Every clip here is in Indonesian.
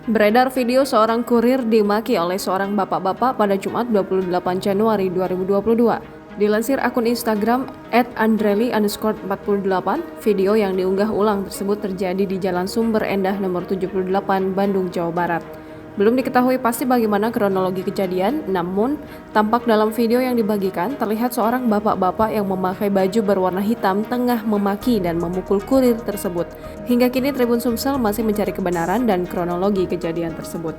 Beredar video seorang kurir dimaki oleh seorang bapak-bapak pada Jumat 28 Januari 2022. Dilansir akun Instagram @andreli_48, video yang diunggah ulang tersebut terjadi di Jalan Sumber Endah nomor 78, Bandung, Jawa Barat. Belum diketahui pasti bagaimana kronologi kejadian, namun tampak dalam video yang dibagikan terlihat seorang bapak-bapak yang memakai baju berwarna hitam tengah memaki dan memukul kurir tersebut. Hingga kini Tribun Sumsel masih mencari kebenaran dan kronologi kejadian tersebut.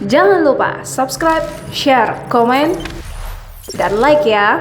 Jangan lupa subscribe, share, komen, dan like ya.